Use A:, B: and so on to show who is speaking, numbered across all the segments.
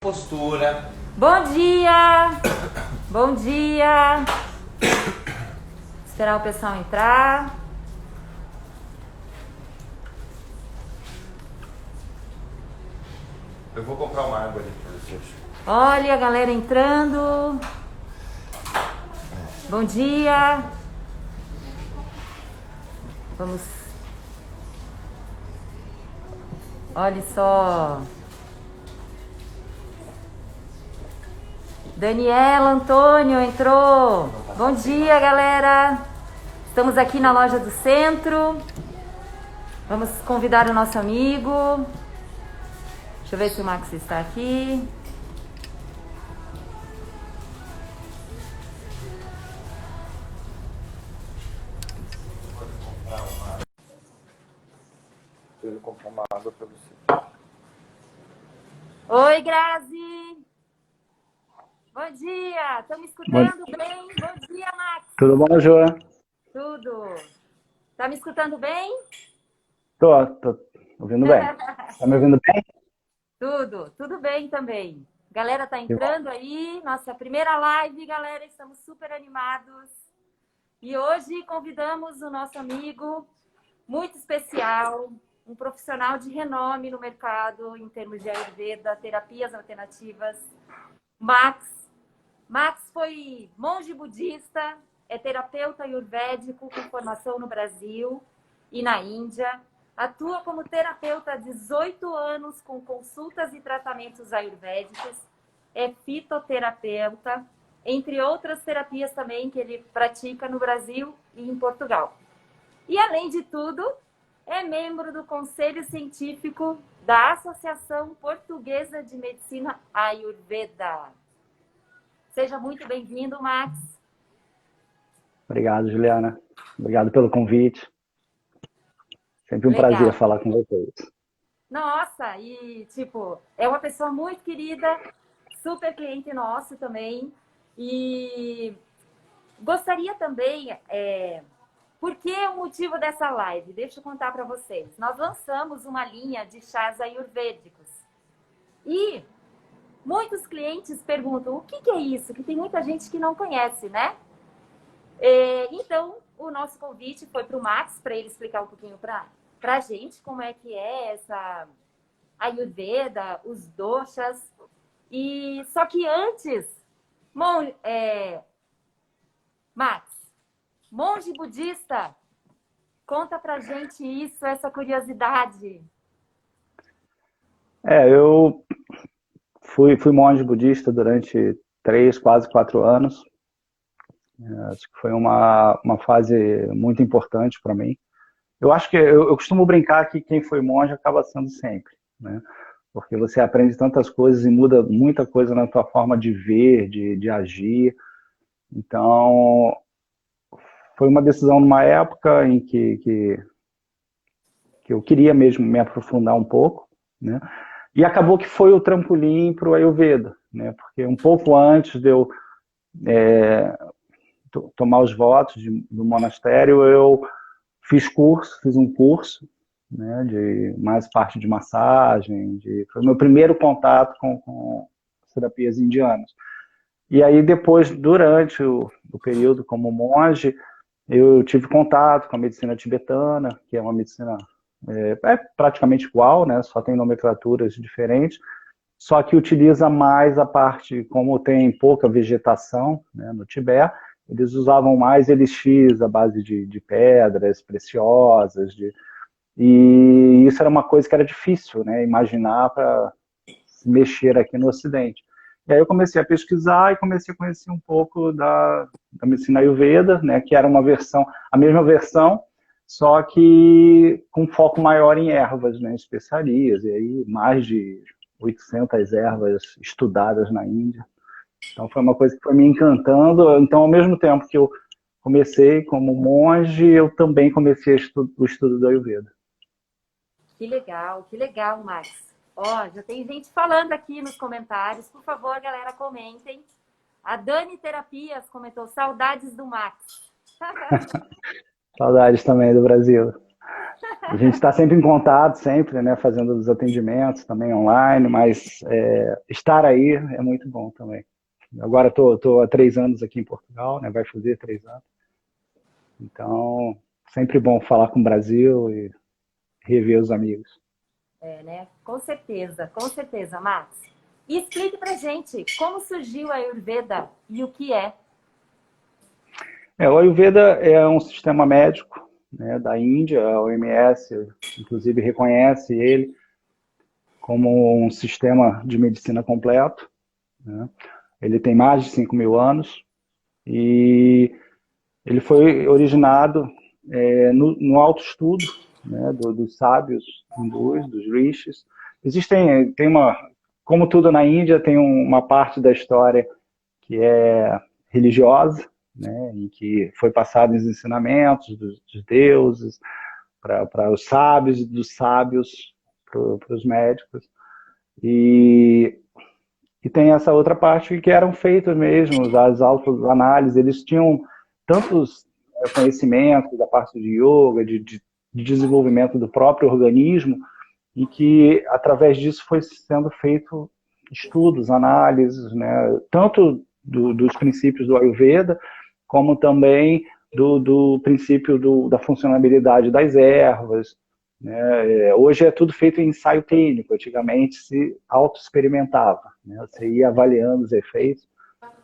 A: Postura.
B: Bom dia! Bom dia! Esperar o pessoal entrar.
A: Eu vou comprar uma água ali para vocês.
B: Olha a galera entrando. Bom dia! Vamos. Olha só. Daniela Antônio entrou. Bom dia, galera. Estamos aqui na loja do centro. Vamos convidar o nosso amigo. Deixa eu ver se o Max está aqui.
A: Eu vou comprar uma água para você.
B: Oi, Grazi. Bom dia. Estão me escutando bem? Bom dia, Max.
C: Tudo bom, Joa?
B: Tudo. Tá me escutando bem?
C: Tô ouvindo bem. Tá me ouvindo bem?
B: Tudo bem também. Galera tá entrando aí, nossa primeira live, galera, estamos super animados. E hoje convidamos o nosso amigo muito especial, um profissional de renome no mercado em termos de Ayurveda, terapias alternativas, Max. Max foi monge budista, é terapeuta ayurvédico com formação no Brasil e na Índia. Atua como terapeuta há 18 anos com consultas e tratamentos ayurvédicos. É fitoterapeuta, entre outras terapias também que ele pratica no Brasil e em Portugal. E, além de tudo, é membro do Conselho Científico da Associação Portuguesa de Medicina Ayurveda. Seja muito bem-vindo, Max.
C: Obrigado, Juliana. Obrigado pelo convite. Sempre um prazer falar com vocês.
B: Nossa, e é uma pessoa muito querida, super cliente nosso também. E gostaria também, por que o motivo dessa live? Deixa eu contar para vocês. Nós lançamos uma linha de chás ayurvédicos. E muitos clientes perguntam, o que é isso? Que tem muita gente que não conhece, né? Então, o nosso convite foi para o Max, para ele explicar um pouquinho para a gente como é que é essa Ayurveda, os doshas. E só que antes, Max, monge budista, conta pra gente isso, essa curiosidade.
C: Eu fui monge budista durante 3, quase 4 anos. Acho que foi uma fase muito importante para mim. Eu acho que eu costumo brincar que quem foi monge acaba sendo sempre, né? Porque você aprende tantas coisas e muda muita coisa na tua forma de ver, de agir. Então, foi uma decisão numa época em que eu queria mesmo me aprofundar um pouco, né? E acabou que foi o trampolim para o Ayurveda, né? Porque um pouco antes de eu tomar os votos do monastério, eu fiz um curso, né, de mais parte de massagem, foi o meu primeiro contato com as terapias indianas. E aí depois, durante o período como monge, eu tive contato com a medicina tibetana, que é uma medicina praticamente igual, né, só tem nomenclaturas diferentes, só que utiliza mais a parte, como tem pouca vegetação, né, no Tibete, eles usavam mais elixires à base de pedras preciosas, e isso era uma coisa que era difícil, né, imaginar para se mexer aqui no Ocidente. E aí eu comecei a pesquisar e comecei a conhecer um pouco da medicina Ayurveda, né, que era a mesma versão, só que com foco maior em ervas, né, especiarias, e aí mais de 800 ervas estudadas na Índia. Então foi uma coisa que foi me encantando. Então, ao mesmo tempo que eu comecei como monge, eu também comecei o estudo do Ayurveda.
B: Que legal, Max. Ó, já tem gente falando aqui nos comentários. Por favor, galera, comentem. A Dani Terapias comentou, saudades do Max.
C: Saudades também do Brasil. A gente está sempre em contato, sempre, né, fazendo os atendimentos também online, mas estar aí é muito bom também. Agora estou há 3 anos aqui em Portugal, né, vai fazer 3 anos. Então, sempre bom falar com o Brasil e rever os amigos.
B: Né? Com certeza, Max. E explique pra gente como surgiu a Ayurveda e o que é.
C: O Ayurveda é um sistema médico, né, da Índia, a OMS, inclusive, reconhece ele como um sistema de medicina completo, né? Ele tem mais de 5.000 anos e ele foi originado no autoestudo, né, dos sábios hindus, dos rishis. Como tudo na Índia, tem uma parte da história que é religiosa, né, em que foi passado os ensinamentos dos deuses para os sábios e dos sábios para os médicos. E tem essa outra parte que eram feitas mesmo, as autoanálises, eles tinham tantos conhecimentos da parte de yoga, de desenvolvimento do próprio organismo, e que através disso foi sendo feito estudos, análises, né, tanto dos princípios do Ayurveda, como também do princípio da funcionalidade das ervas, né? Hoje é tudo feito em ensaio clínico, antigamente se auto-experimentava, né? Você ia avaliando os efeitos,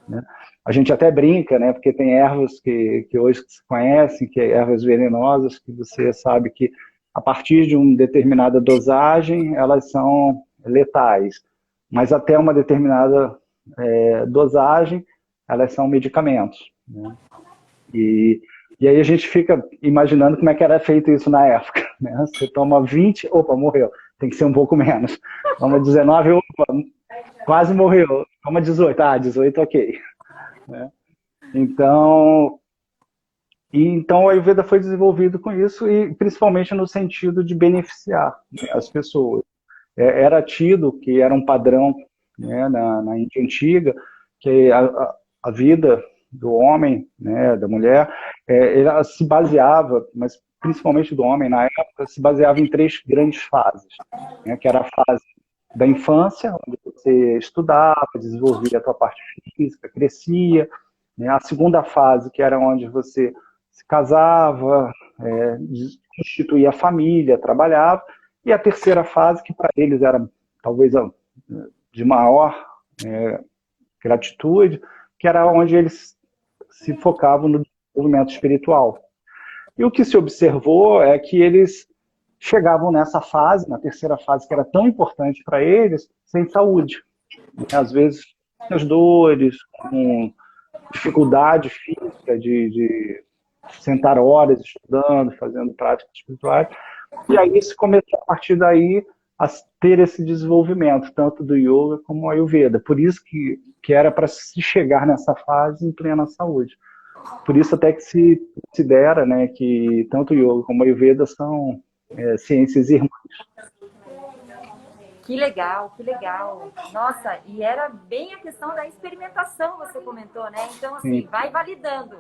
C: né? A gente até brinca, né? Porque tem ervas que hoje se conhecem, que é ervas venenosas, que você sabe que a partir de uma determinada dosagem elas são letais, mas até uma determinada dosagem elas são medicamentos, né? E aí a gente fica imaginando como é que era feito isso na época, né? Você toma 20, opa, morreu, tem que ser um pouco menos. Toma 19, opa, quase morreu. Toma 18, 18 ok. Né? Então o Ayurveda foi desenvolvido com isso, e principalmente no sentido de beneficiar, né, as pessoas. Era tido que era um padrão, né, na Índia antiga, que a vida do homem, né, da mulher, ela se baseava, mas principalmente do homem na época, se baseava em 3 grandes fases, né, que era a fase da infância, onde você estudava, desenvolvia a tua parte física, crescia, né, a segunda fase, que era onde você se casava, constituía a família, trabalhava, e a terceira fase, que para eles era talvez de maior gratitude, que era onde eles se focavam no desenvolvimento espiritual. E o que se observou é que eles chegavam nessa fase, na terceira fase, que era tão importante para eles, sem saúde. Às vezes, com as dores, com dificuldade física de sentar horas estudando, fazendo práticas espirituais. E aí se começou, a partir daí, a ter esse desenvolvimento, tanto do yoga como do Ayurveda. Por isso que era para se chegar nessa fase em plena saúde. Por isso até que se considera, né, que tanto o yoga como o Ayurveda são ciências irmãs.
B: Que legal, que legal. Nossa, e era bem a questão da experimentação, você comentou, né? Então, assim, sim, vai validando,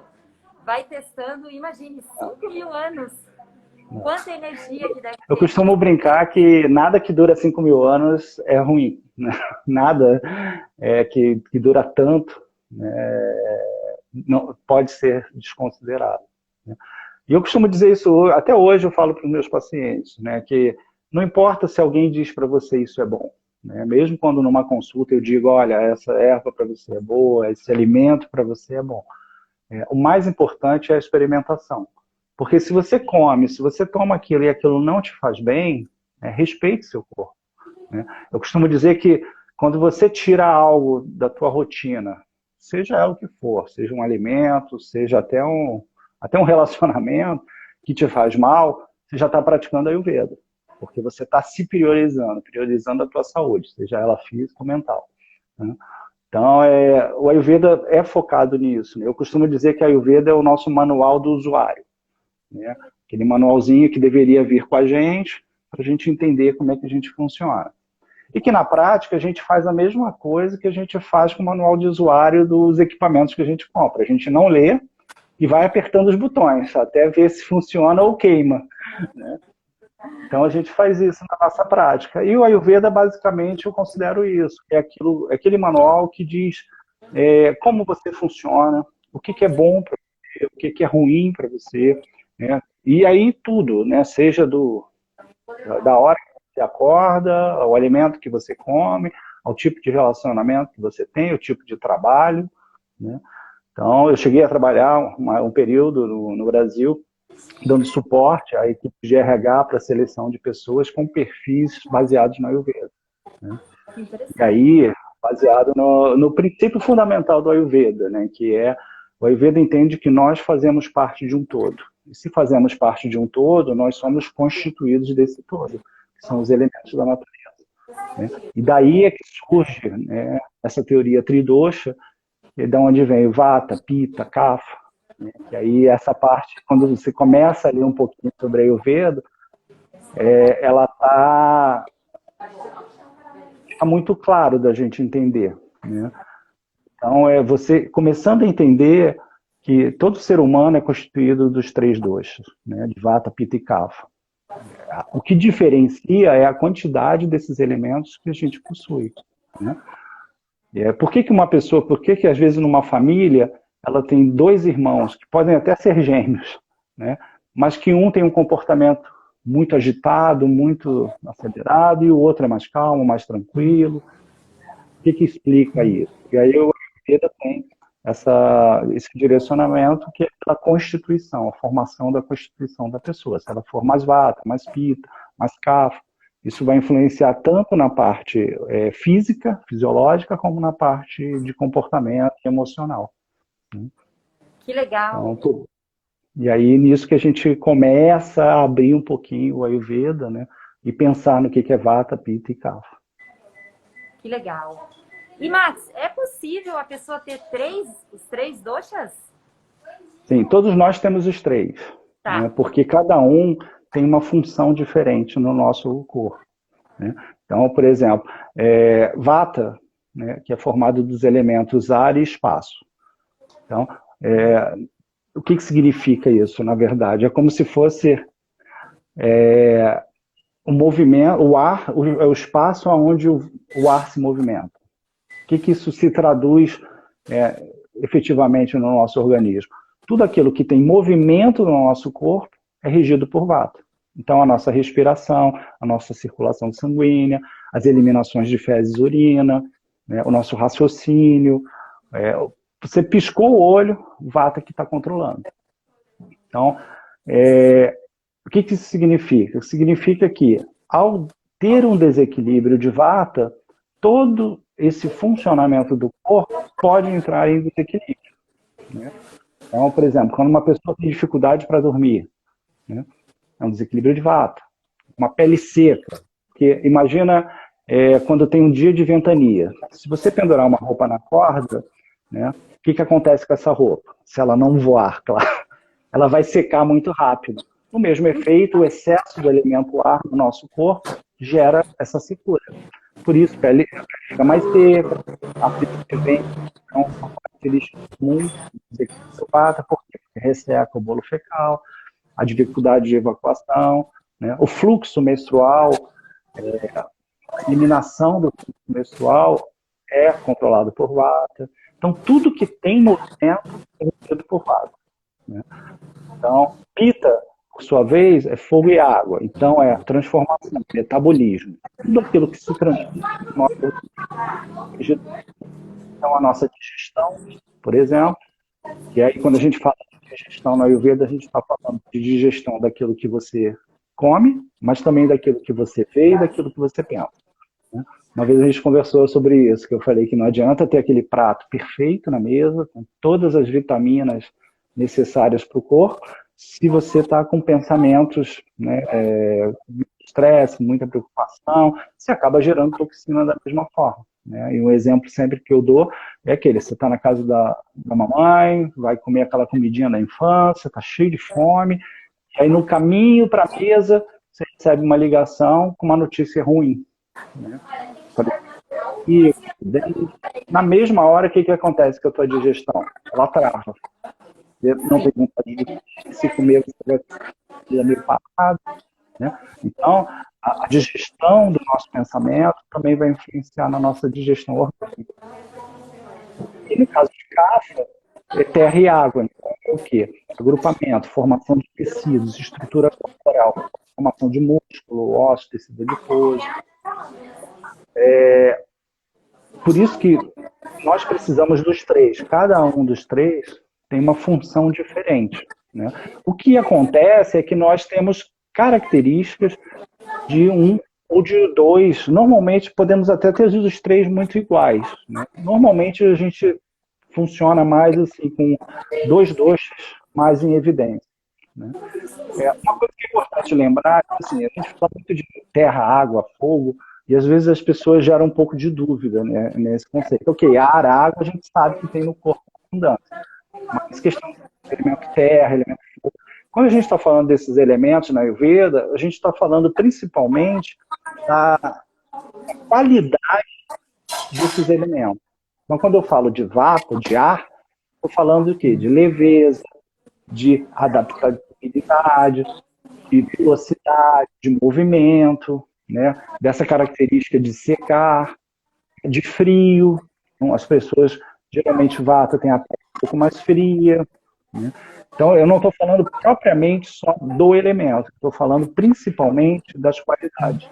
B: vai testando, imagine, 5.000 anos. Quanta energia que deve ter.
C: Eu costumo brincar que nada que dura 5.000 anos é ruim, né? Nada que dura tanto não pode ser desconsiderado, né? E eu costumo dizer isso, até hoje eu falo para os meus pacientes, né, que não importa se alguém diz para você isso é bom, né? Mesmo quando numa consulta eu digo, olha, essa erva para você é boa, esse alimento para você é bom. O mais importante é a experimentação. Porque se você come, se você toma aquilo e aquilo não te faz bem, respeite seu corpo, né? Eu costumo dizer que quando você tira algo da tua rotina, seja ela o que for, seja um alimento, seja até um relacionamento que te faz mal, você já está praticando Ayurveda. Porque você está se priorizando a tua saúde, seja ela física ou mental, né? Então, o Ayurveda é focado nisso, né? Eu costumo dizer que a Ayurveda é o nosso manual do usuário, né? Aquele manualzinho que deveria vir com a gente, para a gente entender como é que a gente funciona. E que na prática a gente faz a mesma coisa que a gente faz com o manual de usuário dos equipamentos que a gente compra. A gente não lê e vai apertando os botões, até ver se funciona ou queima, né? Então a gente faz isso na nossa prática. E o Ayurveda, basicamente, eu considero isso. É aquele manual que diz como você funciona, o que é bom para você, o que é ruim para você, né? E aí tudo, né? Seja da hora que você acorda, ao alimento que você come, ao tipo de relacionamento que você tem, o tipo de trabalho, né? Então, eu cheguei a trabalhar um período no Brasil, dando suporte à equipe de RH para a seleção de pessoas com perfis baseados na Ayurveda, né? E aí, baseado no princípio fundamental do Ayurveda, né, que o Ayurveda entende que nós fazemos parte de um todo. E se fazemos parte de um todo, nós somos constituídos desse todo, que são os elementos da natureza, né? E daí é que surge, né, essa teoria tridosha, que é de onde vem o Vata, Pitta, Kapha, né? E aí essa parte, quando você começa a ler um pouquinho sobre Ayurveda, ela fica muito claro da gente entender, né? Então, você começando a entender que todo ser humano é constituído dos três doshas, né? De Vata, Pitta e Kapha. O que diferencia é a quantidade desses elementos que a gente possui, né? Por que às vezes numa família ela tem dois irmãos que podem até ser gêmeos, né? Mas que um tem um comportamento muito agitado, muito acelerado, e o outro é mais calmo, mais tranquilo? O que explica isso? E aí o Ayurveda tem esse direcionamento que é pela constituição, a formação da constituição da pessoa. Se ela for mais Vata, mais Pitta, mais Kapha, isso vai influenciar tanto na parte física, fisiológica, como na parte de comportamento e emocional.
B: Que legal.
C: Então, e aí, nisso que a gente começa a abrir um pouquinho o Ayurveda, né? E pensar no que é Vata, Pitta e Kapha.
B: Que legal. E, Max, é possível a pessoa ter os três doshas?
C: Sim, todos nós temos os três.
B: Tá.
C: Né? Porque cada um tem uma função diferente no nosso corpo, né? Então, por exemplo, Vata, né, que é formado dos elementos ar e espaço. Então, o que significa isso, na verdade? É como se fosse o movimento, o ar, o espaço onde o ar se movimenta. O que isso se traduz efetivamente no nosso organismo? Tudo aquilo que tem movimento no nosso corpo é regido por Vata. Então, a nossa respiração, a nossa circulação sanguínea, as eliminações de fezes e urina, né, o nosso raciocínio. Você piscou o olho, o Vata que está controlando. Então, o que isso significa? Significa que, ao ter um desequilíbrio de Vata, todo esse funcionamento do corpo pode entrar em desequilíbrio, né? Então, por exemplo, quando uma pessoa tem dificuldade para dormir, né, é um desequilíbrio de Vata. Uma pele seca, porque imagina quando tem um dia de ventania. Se você pendurar uma roupa na corda, né, o que acontece com essa roupa? Se ela não voar, claro, ela vai secar muito rápido. O mesmo efeito, o excesso de elemento ar no nosso corpo gera essa secura. Por isso, a pele fica mais seca, a pele vem, então, são características comuns do desequilíbrio Vata, porque resseca o bolo fecal, a dificuldade de evacuação, né? O fluxo menstrual, a eliminação do fluxo menstrual é controlado por Vata. Então, tudo que tem movimento é regido por Vata, né? Então, Pitta, por sua vez, é fogo e água. Então, é transformação, metabolismo. Tudo aquilo que se transforma. Então, a nossa digestão, por exemplo, que aí quando a gente fala de digestão na Ayurveda, a gente está falando de digestão daquilo que você come, mas também daquilo que você vê e daquilo que você pensa, né? Uma vez a gente conversou sobre isso, que eu falei que não adianta ter aquele prato perfeito na mesa, com todas as vitaminas necessárias para o corpo, se você está com pensamentos, né, estresse, muita preocupação, você acaba gerando toxina da mesma forma, né? E um exemplo sempre que eu dou é aquele: você está na casa da mamãe, vai comer aquela comidinha da infância, está cheio de fome, e aí no caminho para a mesa você recebe uma ligação com uma notícia ruim, né? E na mesma hora, o que acontece com a tua digestão? Ela trava. Você não tem vontade de se comer, você vai ficar meio parado, né? Então, a digestão do nosso pensamento também vai influenciar na nossa digestão orgânica. E no caso de cafa, é terra e água. Então, é o quê? Agrupamento, formação de tecidos, estrutura corporal, formação de músculo, osso, tecido adiposo. Por isso que nós precisamos dos três. Cada um dos três tem uma função diferente, né? O que acontece é que nós temos características de um ou de dois. Normalmente podemos até ter os três muito iguais, né? Normalmente a gente funciona mais assim, com dois mais em evidência, né? Uma coisa que é importante lembrar, assim, a gente fala muito de terra, água, fogo, e às vezes as pessoas geram um pouco de dúvida, né, nesse conceito. Ok, ar, água, a gente sabe que tem no corpo abundância, mas questão de elemento terra, elemento fogo. Quando a gente está falando desses elementos na Ayurveda, a gente está falando principalmente da qualidade desses elementos. Então, quando eu falo de vácuo, de ar, estou falando do quê? De leveza, de adaptabilidade, de velocidade, de movimento, né? Dessa característica de secar, de frio. Então, as pessoas, geralmente, vata tem a pele um pouco mais fria, né? Então, eu não estou falando propriamente só do elemento, estou falando principalmente das qualidades.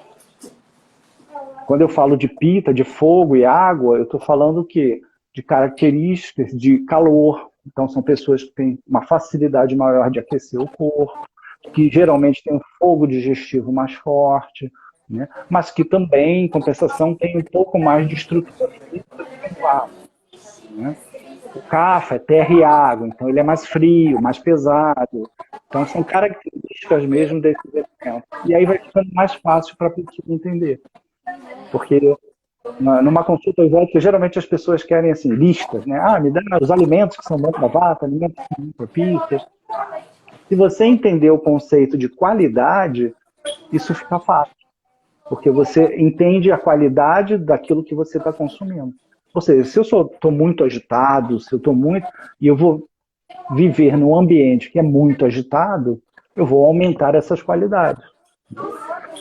C: Quando eu falo de pita, de fogo e água, eu estou falando o quê? De características de calor. Então, são pessoas que têm uma facilidade maior de aquecer o corpo, que geralmente têm um fogo digestivo mais forte, né? Mas que também, em compensação, tem um pouco mais de estrutura física do ar, né? O Kapha é terra e água, então ele é mais frio, mais pesado. Então, são características mesmo desses elementos. E aí vai ficando mais fácil para a pessoa entender. Porque numa consulta ayurvédica, geralmente as pessoas querem assim, listas, né? Ah, me dá os alimentos que são bons para vata, alimentos que são bons para pita. Se você entender o conceito de qualidade, isso fica fácil. Porque você entende a qualidade daquilo que você está consumindo. Ou seja, se eu estou muito agitado, se eu estou muito... e eu vou viver num ambiente que é muito agitado, eu vou aumentar essas qualidades.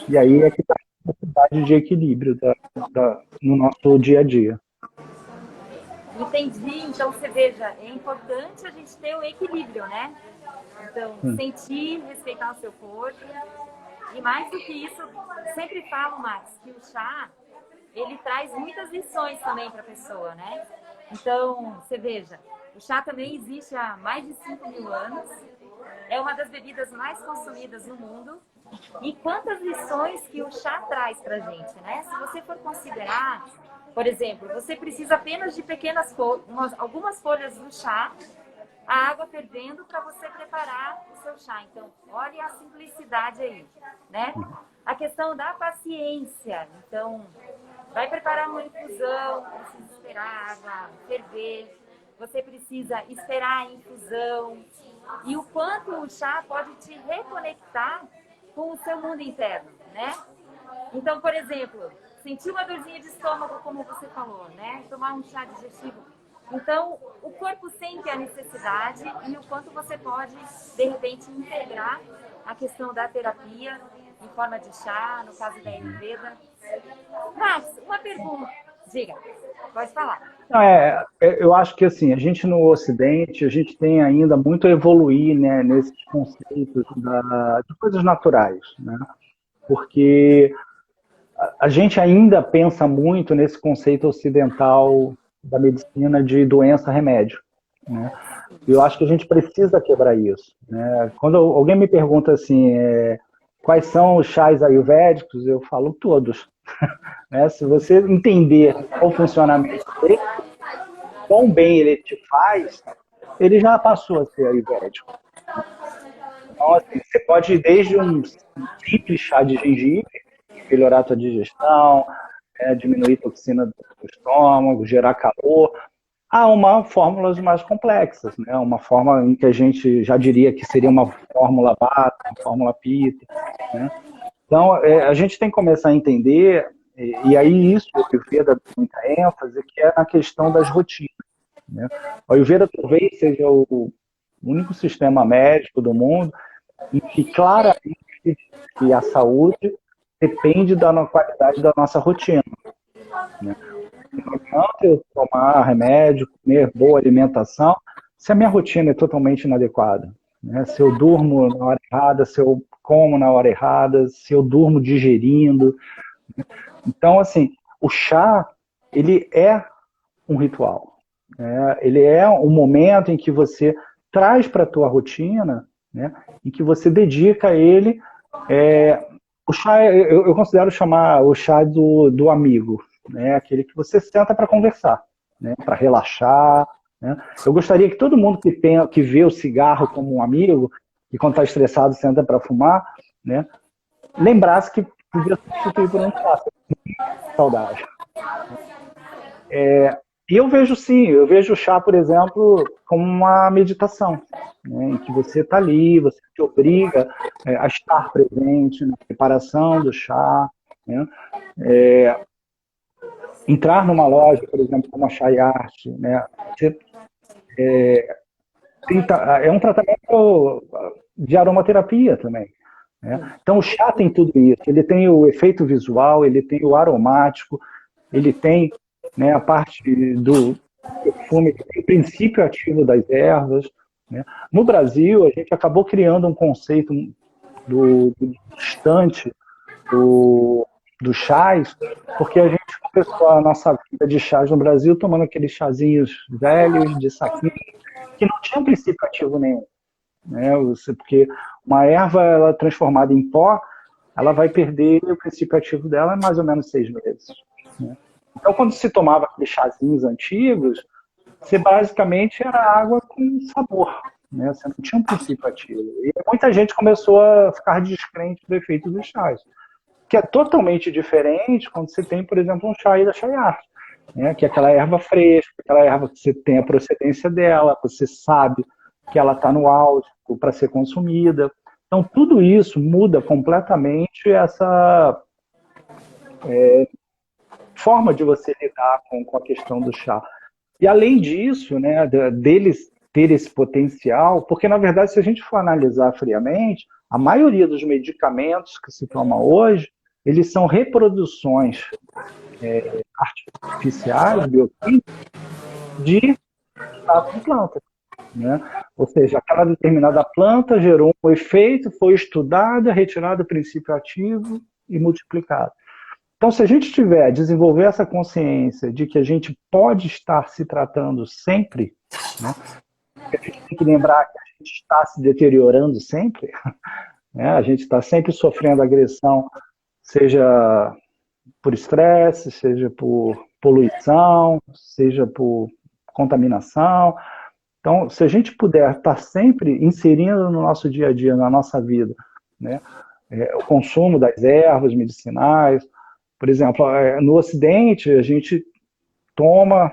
C: E aí é que está a necessidade de equilíbrio no nosso dia a dia.
B: Entendi. Então, você veja, é importante a gente ter o equilíbrio, né? Então, sentir, respeitar o seu corpo. E mais do que isso, sempre falo, Max, que o chá, ele traz muitas lições também para a pessoa, né? Então, você veja, o chá também existe há mais de 5.000 anos. É uma das bebidas mais consumidas no mundo. E quantas lições que o chá traz para a gente, né? Se você for considerar, por exemplo, você precisa apenas de pequenas algumas folhas do chá, a água fervendo para você preparar o seu chá. Então, olha a simplicidade aí, né? A questão da paciência. Então, vai preparar uma infusão, precisa esperar a água ferver, você precisa esperar a infusão. E o quanto o chá pode te reconectar com o seu mundo interno, né? Então, por exemplo, sentir uma dorzinha de estômago, como você falou, né? Tomar um chá digestivo. Então, o corpo sente a necessidade e o quanto você pode, de repente, integrar a questão da terapia em forma de chá, no caso da Ayurveda. Max, uma pergunta. Diga, pode falar.
C: Eu acho que assim, a gente no Ocidente, a gente tem ainda muito a evoluir, né, nesses conceitos de coisas naturais, né? Porque a gente ainda pensa muito nesse conceito ocidental da medicina de doença-remédio, né? Eu acho que a gente precisa quebrar isso, né? Quando alguém me pergunta assim, quais são os chás ayurvédicos, eu falo todos. Né? Se você entender o funcionamento dele, quão bem ele te faz, ele já passou a ser ayurvédico. Então, assim, você pode ir desde um simples chá de gengibre, melhorar a tua digestão, diminuir a toxina do estômago, gerar calor, a uma fórmulas mais complexas, né? Uma forma em que a gente já diria que seria uma fórmula vata, uma fórmula pitta, né? Então, a gente tem que começar a entender, e aí isso o Ayurveda dá muita ênfase, que é na questão das rotinas, né? O Ayurveda talvez seja o único sistema médico do mundo em que claramente que a saúde depende da qualidade da nossa rotina, né? Não adianta eu tomar remédio, comer boa alimentação, se a minha rotina é totalmente inadequada, né? Se eu durmo na hora errada, se eu como na hora errada, se eu durmo digerindo. Então, assim, o chá, ele é um ritual, né? Ele é um momento em que você traz para a tua rotina, né? Em que você dedica a ele. O chá, eu considero chamar o chá do amigo, né? Aquele que você senta para conversar, né? Para relaxar, né? Eu gostaria que todo mundo que vê o cigarro como um amigo, e quando está estressado senta para fumar, né? Lembrasse que podia substituir por um chá, saudade. E eu vejo sim, eu vejo o chá, por exemplo, como uma meditação, né, em que você está ali, você te obriga a estar presente na preparação do chá, né, entrar numa loja, por exemplo, como a Chai Art, né, você, é um tratamento de aromaterapia também, né? Então o chá tem tudo isso, ele tem o efeito visual, ele tem o aromático, ele tem, né, a parte do perfume, o princípio ativo das ervas, né? No Brasil, a gente acabou criando um conceito do distante do chás, porque a gente começou a nossa vida de chás no Brasil tomando aqueles chazinhos velhos, de saquinho, que não tinham princípio ativo nenhum, né? Porque uma erva, ela transformada em pó, ela vai perder o princípio ativo dela em mais ou menos 6 meses, né? Então, quando se tomava aqueles chazinhos antigos, você basicamente era água com sabor, né? Você não tinha um princípio ativo. E muita gente começou a ficar descrente do efeito dos chás, que é totalmente diferente quando você tem, por exemplo, um chá da Chai Art, né? Que é aquela erva fresca, aquela erva que você tem a procedência dela, você sabe que ela está no auge para ser consumida. Então, tudo isso muda completamente essa forma de você lidar com a questão do chá. E além disso, né, deles ter esse potencial, porque na verdade, se a gente for analisar friamente, a maioria dos medicamentos que se toma hoje, eles são reproduções artificiais, bioquímicas, de extrato de planta, né? Ou seja, aquela determinada planta gerou um efeito, foi estudada, retirado o princípio ativo e multiplicado. Então, se a gente desenvolver essa consciência de que a gente pode estar se tratando sempre, né? A gente tem que lembrar que a gente está se deteriorando sempre, né? A gente está sempre sofrendo agressão, seja por estresse, seja por poluição, seja por contaminação. Então, se a gente puder estar sempre inserindo no nosso dia a dia, na nossa vida, né, o consumo das ervas medicinais, por exemplo, no Ocidente, a gente toma,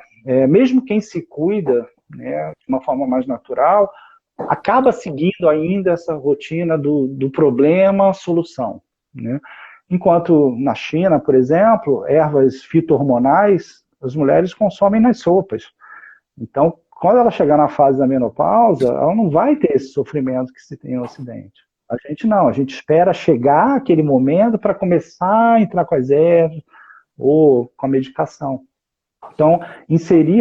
C: mesmo quem se cuida, né, de uma forma mais natural, acaba seguindo ainda essa rotina do problema-solução, né? Enquanto na China, por exemplo, ervas fito-hormonais, as mulheres consomem nas sopas. Então, quando ela chegar na fase da menopausa, ela não vai ter esse sofrimento que se tem no Ocidente. A gente não, a gente espera chegar aquele momento para começar a entrar com as ervas ou com a medicação. Então,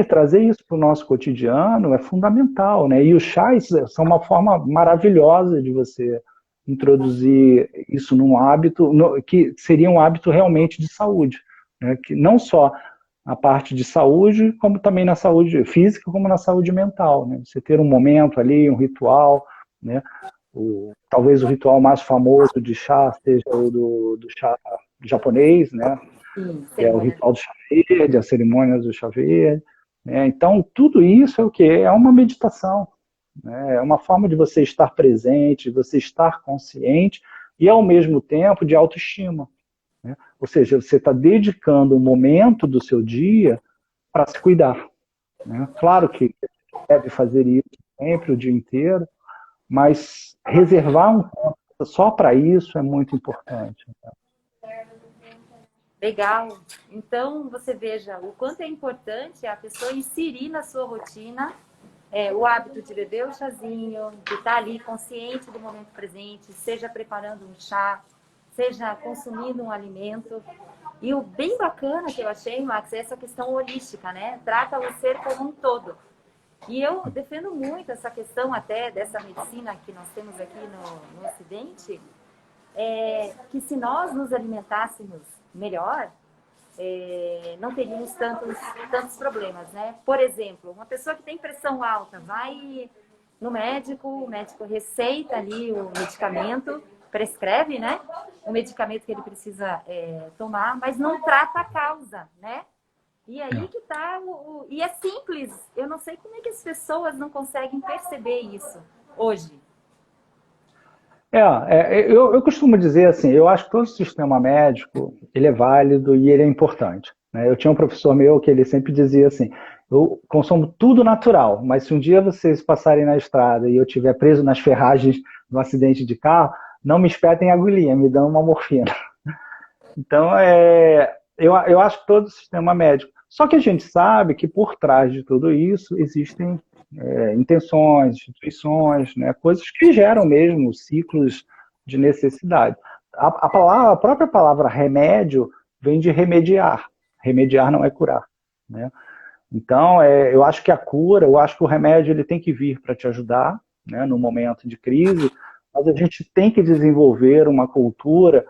C: trazer isso para o nosso cotidiano é fundamental, né? E os chás são uma forma maravilhosa de você introduzir isso num hábito, que seria um hábito realmente de saúde, né? Que não só a parte de saúde, como também na saúde física, como na saúde mental, né? Você ter um momento ali, um ritual, né? Talvez o ritual mais famoso de chá seja o do chá japonês, né?
B: Sim,
C: Que é o ritual do chá verde, a cerimônia do chá verde, né? Então, tudo isso é o quê? É uma meditação, né? É uma forma de você estar presente, de você estar consciente e, ao mesmo tempo, de autoestima, né? Ou seja, você está dedicando um momento do seu dia para se cuidar, né? Claro que deve fazer isso sempre, o dia inteiro, mas reservar um tempo só para isso é muito importante.
B: legal. Então, você veja o quanto é importante a pessoa inserir na sua rotina o hábito de beber o chazinho, de estar ali consciente do momento presente, seja preparando um chá, seja consumindo um alimento. E o bem bacana que eu achei, Max, é essa questão holística, né? Trata o ser como um todo. E eu defendo muito essa questão até dessa medicina que nós temos aqui no Ocidente, que se nós nos alimentássemos melhor, não teríamos tantos problemas, né? Por exemplo, uma pessoa que tem pressão alta vai no médico, o médico receita ali o medicamento, prescreve, né? O medicamento que ele precisa tomar, mas não trata a causa, né? E aí que tá e é simples. Eu não sei como é que as pessoas não conseguem perceber isso hoje.
C: Eu costumo dizer assim, eu acho que todo sistema médico, ele é válido e ele é importante, né? Eu tinha um professor meu que ele sempre dizia assim, eu consumo tudo natural, mas se um dia vocês passarem na estrada e eu estiver preso nas ferragens de um acidente de carro, não me espetem agulhinha, me dão uma morfina. Então, eu acho que todo sistema médico. Só que a gente sabe que por trás de tudo isso existem intenções, instituições, né, coisas que geram mesmo ciclos de necessidade. A própria palavra remédio vem de remediar. Remediar não é curar, né? Então, eu acho que a cura, eu acho que o remédio ele tem que vir para te ajudar, né, no momento de crise, mas a gente tem que desenvolver uma cultura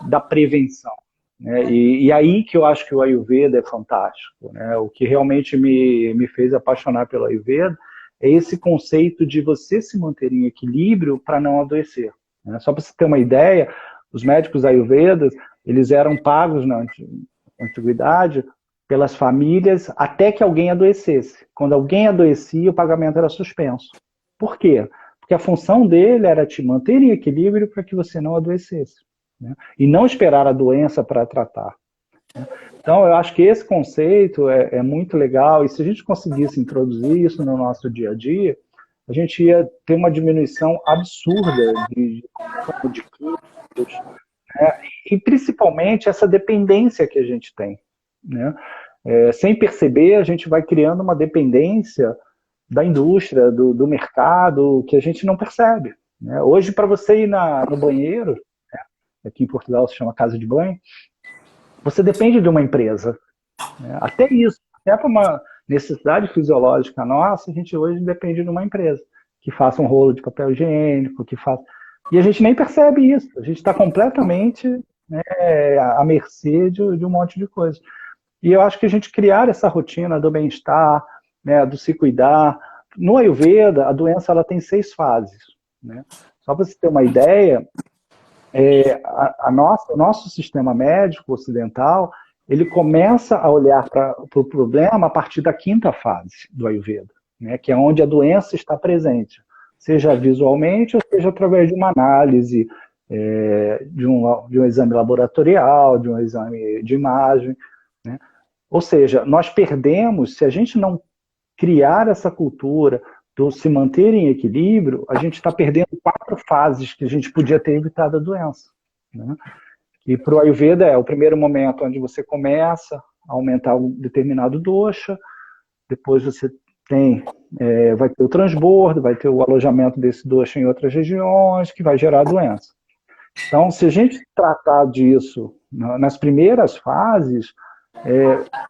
C: da prevenção, né? E aí que eu acho que o Ayurveda é fantástico, né? O que realmente me fez apaixonar pelo Ayurveda é esse conceito de você se manter em equilíbrio para não adoecer, né? Só para você ter uma ideia, os médicos Ayurvedas, eles eram pagos na antiguidade pelas famílias até que alguém adoecesse. Quando alguém adoecia, o pagamento era suspenso. Por quê? Porque a função dele era te manter em equilíbrio para que você não adoecesse, né? E não esperar a doença para tratar, né? Então, eu acho que esse conceito é muito legal, e se a gente conseguisse introduzir isso no nosso dia a dia, a gente ia ter uma diminuição absurda de químicos, né? E principalmente essa dependência que a gente tem, né? Sem perceber, a gente vai criando uma dependência da indústria, do mercado, que a gente não percebe, né? Hoje, para você ir no banheiro, aqui em Portugal se chama casa de banho, você depende de uma empresa, né? Até isso, até para uma necessidade fisiológica nossa, a gente hoje depende de uma empresa que faça um rolo de papel higiênico, que faça... E a gente nem percebe isso, a gente está completamente, né, à mercê de um monte de coisa. E eu acho que a gente criar essa rotina do bem-estar, né, do se cuidar. No Ayurveda, a doença ela tem 6 fases, né? Só para você ter uma ideia, o nosso sistema médico ocidental, ele começa a olhar para o problema a partir da 5ª fase do Ayurveda, né, que é onde a doença está presente, seja visualmente ou seja através de uma análise, de um exame laboratorial, de um exame de imagem, né? Ou seja, nós perdemos, se a gente não criar essa cultura do se manter em equilíbrio, a gente está perdendo 4 fases que a gente podia ter evitado a doença, né? E para o Ayurveda é o primeiro momento onde você começa a aumentar um determinado dosha, depois você vai ter o transbordo, vai ter o alojamento desse dosha em outras regiões, que vai gerar doença. Então, se a gente tratar disso nas primeiras fases,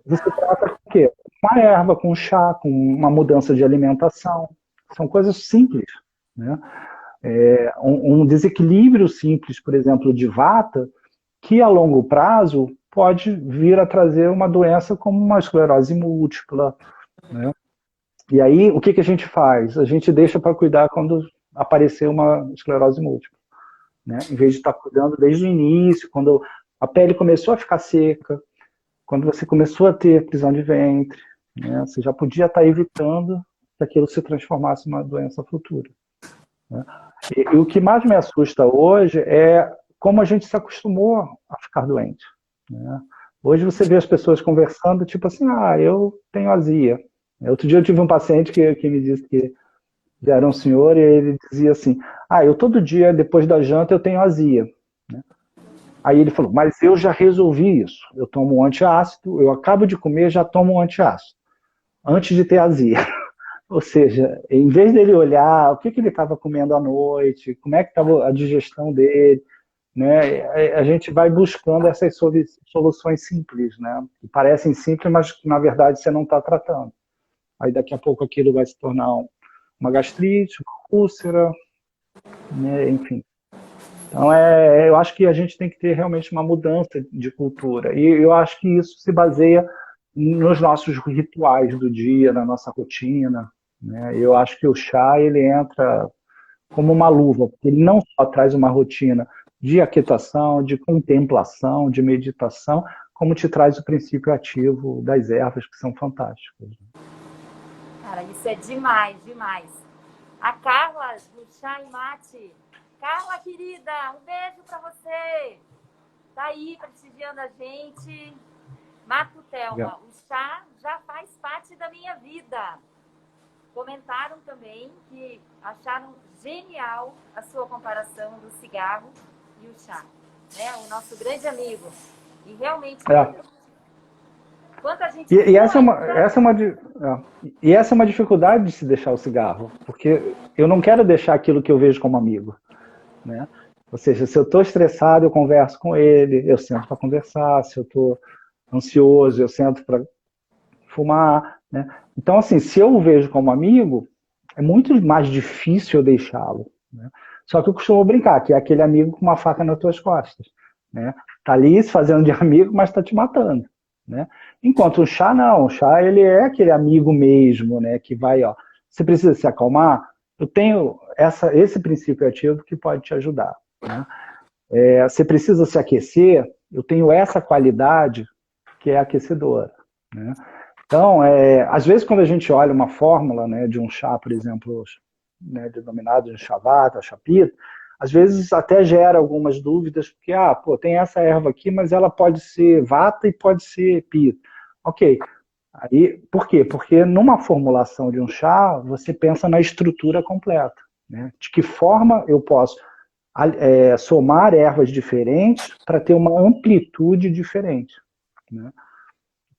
C: você trata com o quê? Uma erva, com chá, com uma mudança de alimentação. São coisas simples, né? Um desequilíbrio simples, por exemplo, de vata, que a longo prazo pode vir a trazer uma doença como uma esclerose múltipla, né? E aí, o que a gente faz? A gente deixa para cuidar quando aparecer uma esclerose múltipla, né? Em vez de estar cuidando desde o início, quando a pele começou a ficar seca, quando você começou a ter prisão de ventre, né? Você já podia estar evitando que aquilo se transformasse numa doença futura, né? E o que mais me assusta hoje é como a gente se acostumou a ficar doente, né? Hoje você vê as pessoas conversando, tipo assim, eu tenho azia. Outro dia eu tive um paciente que me disse que já era um senhor e ele dizia assim, eu todo dia, depois da janta, eu tenho azia, né? Aí ele falou, mas eu já resolvi isso. Eu tomo um antiácido, eu acabo de comer, já tomo um antiácido, antes de ter azia. Ou seja, em vez dele olhar o que ele estava comendo à noite, como é que estava a digestão dele, né? A gente vai buscando essas soluções simples, né? Que parecem simples, mas que na verdade você não está tratando. Aí daqui a pouco aquilo vai se tornar uma gastrite, uma úlcera, né? Enfim. Então eu acho que a gente tem que ter realmente uma mudança de cultura. E eu acho que isso se baseia nos nossos rituais do dia, na nossa rotina, né? Eu acho que o chá ele entra como uma luva, porque ele não só traz uma rotina de aquietação, de contemplação, de meditação, como te traz o princípio ativo das ervas, que são fantásticas.
B: Cara, isso é demais, demais. A Carla, do Chá e Mate. Carla, querida, um beijo pra você. Tá aí prestigiando a gente. Marco Telma, o chá já faz parte da minha vida. Comentaram também que acharam genial a sua comparação do cigarro e o chá, né? O nosso grande amigo. E realmente, quanta gente...
C: E essa é uma dificuldade de se deixar o cigarro, porque eu não quero deixar aquilo que eu vejo como amigo, né? Ou seja, se eu estou estressado, eu converso com ele, eu sento para conversar, se eu estou ansioso, eu sento para fumar, né? Então, assim, se eu o vejo como amigo, é muito mais difícil eu deixá-lo, né? Só que eu costumo brincar, que é aquele amigo com uma faca nas tuas costas, né? Tá ali se fazendo de amigo, mas tá te matando, né? Enquanto o chá, não. O chá, ele é aquele amigo mesmo, né? Que vai, ó, você precisa se acalmar, eu tenho esse princípio ativo que pode te ajudar, né? Você precisa se aquecer, eu tenho essa qualidade que é aquecedora, né? Então, às vezes quando a gente olha uma fórmula, né, de um chá, por exemplo, né, denominado de chá vata, chá pitta, às vezes até gera algumas dúvidas, porque, tem essa erva aqui, mas ela pode ser vata e pode ser pitta. Ok. Aí, por quê? Porque numa formulação de um chá, você pensa na estrutura completa, né? De que forma eu posso somar ervas diferentes para ter uma amplitude diferente, né?